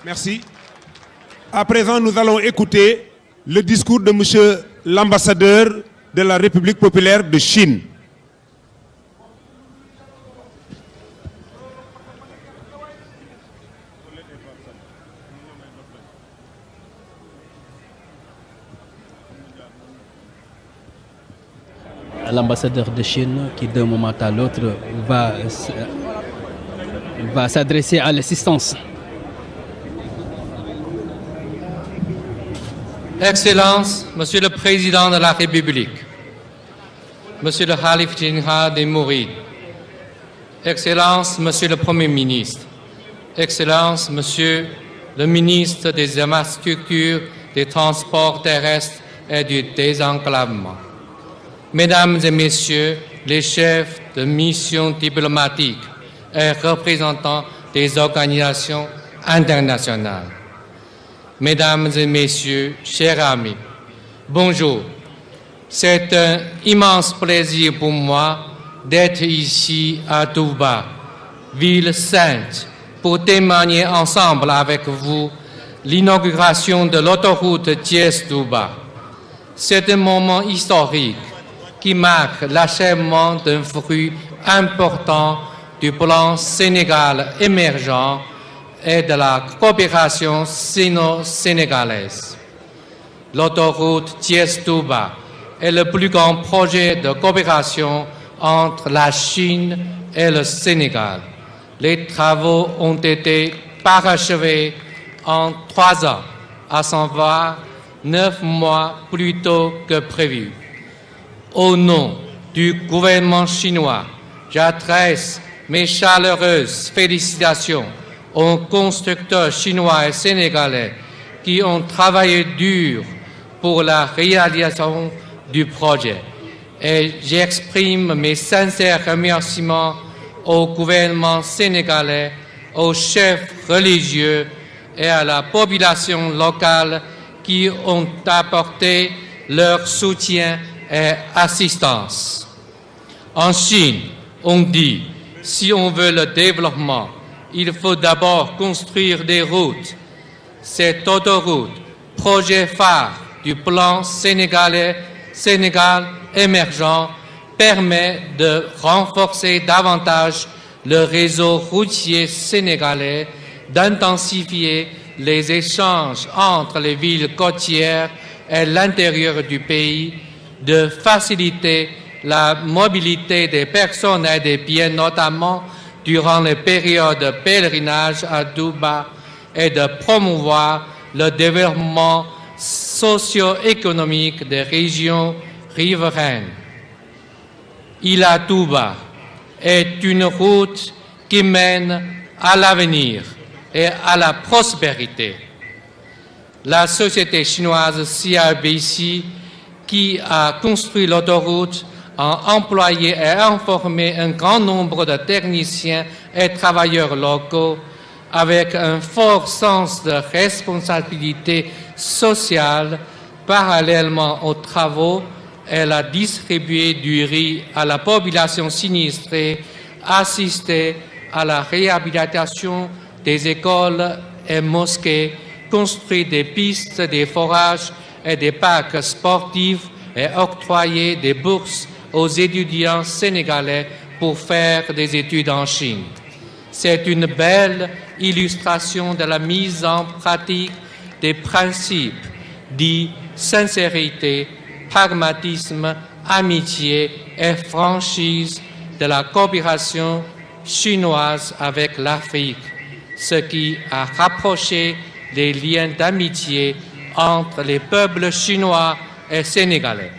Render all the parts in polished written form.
Merci. À présent, nous allons écouter le discours de Monsieur l'ambassadeur de la République populaire de Chine. L'ambassadeur de Chine qui d'un moment à l'autre va s'adresser à l'assistance. Excellences, Monsieur le Président de la République, Monsieur le Khalif général des Mourides, Excellences, Monsieur le Premier ministre, Excellences, Monsieur le ministre des Infrastructures, des Transports terrestres et du Désenclavement, Mesdames et Messieurs les chefs de mission diplomatiques et représentants des organisations internationales, Mesdames et Messieurs, chers amis, bonjour. C'est un immense plaisir pour moi d'être ici à Touba, ville sainte, pour témoigner ensemble avec vous l'inauguration de l'autoroute Thiès-Touba. C'est un moment historique qui marque l'achèvement d'un fruit important du plan Sénégal émergent et de la coopération sino-sénégalaise. L'autoroute Thiès-Touba est le plus grand projet de coopération entre la Chine et le Sénégal. Les travaux ont été parachevés en 3 ans, à savoir 9 mois plus tôt que prévu. Au nom du gouvernement chinois, j'adresse mes chaleureuses félicitations aux constructeurs chinois et sénégalais qui ont travaillé dur pour la réalisation du projet. Et j'exprime mes sincères remerciements au gouvernement sénégalais, aux chefs religieux et à la population locale qui ont apporté leur soutien et assistance. En Chine, on dit, si on veut le développement, il faut d'abord construire des routes. Cette autoroute, projet phare du plan Sénégal émergent, permet de renforcer davantage le réseau routier sénégalais, d'intensifier les échanges entre les villes côtières et l'intérieur du pays, de faciliter la mobilité des personnes et des biens, notamment durant les périodes de pèlerinage à Touba, et de promouvoir le développement socio-économique des régions riveraines. Ila Touba est une route qui mène à l'avenir et à la prospérité. La société chinoise CRBC, qui a construit l'autoroute, a employé et informé un grand nombre de techniciens et travailleurs locaux avec un fort sens de responsabilité sociale. Parallèlement aux travaux, elle a distribué du riz à la population sinistrée, assisté à la réhabilitation des écoles et mosquées, construit des pistes, des forages et des parcs sportifs et octroyé des bourses aux étudiants sénégalais pour faire des études en Chine. C'est une belle illustration de la mise en pratique des principes dits sincérité, pragmatisme, amitié et franchise de la coopération chinoise avec l'Afrique, ce qui a rapproché les liens d'amitié entre les peuples chinois et sénégalais.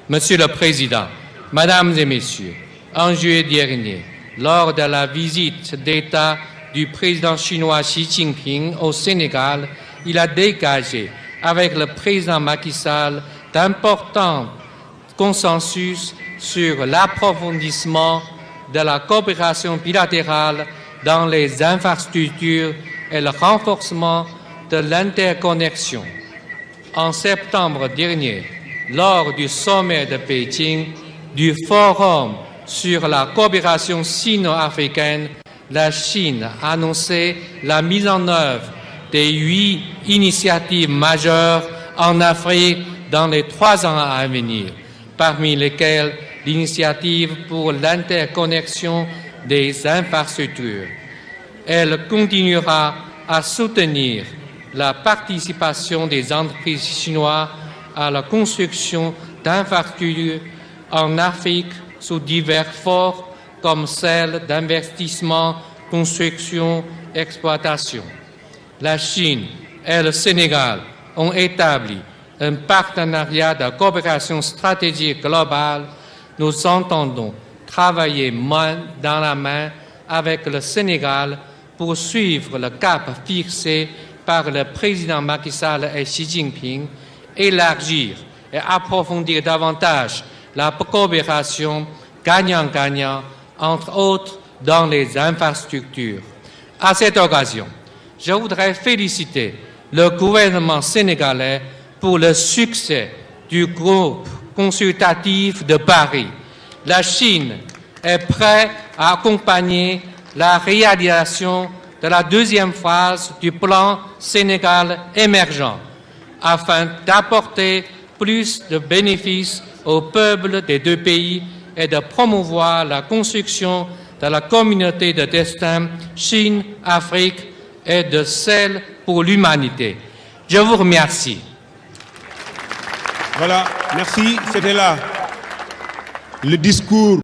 Monsieur le Président, Mesdames et Messieurs, en juillet dernier, lors de la visite d'État du président chinois Xi Jinping au Sénégal, il a dégagé avec le président Macky Sall d'importants consensus sur l'approfondissement de la coopération bilatérale dans les infrastructures et le renforcement de l'interconnexion. En septembre dernier, lors du sommet de Pékin, du Forum sur la coopération sino-africaine, la Chine a annoncé la mise en œuvre des 8 initiatives majeures en Afrique dans les 3 ans à venir, parmi lesquelles l'initiative pour l'interconnexion des infrastructures. Elle continuera à soutenir la participation des entreprises chinoises à la construction d'infrastructures en Afrique sous divers formes comme celle d'investissement, construction, exploitation. La Chine et le Sénégal ont établi un partenariat de coopération stratégique globale. Nous entendons travailler main dans la main avec le Sénégal pour suivre le cap fixé par le président Macky Sall et Xi Jinping, élargir et approfondir davantage la coopération gagnant-gagnant, entre autres dans les infrastructures. À cette occasion, je voudrais féliciter le gouvernement sénégalais pour le succès du groupe consultatif de Paris. La Chine est prête à accompagner la réalisation de la 2e phase du plan Sénégal émergent afin d'apporter plus de bénéfices au peuple des 2 pays et de promouvoir la construction de la communauté de destin Chine-Afrique et de celle pour l'humanité. Je vous remercie. Voilà, merci. C'était là le discours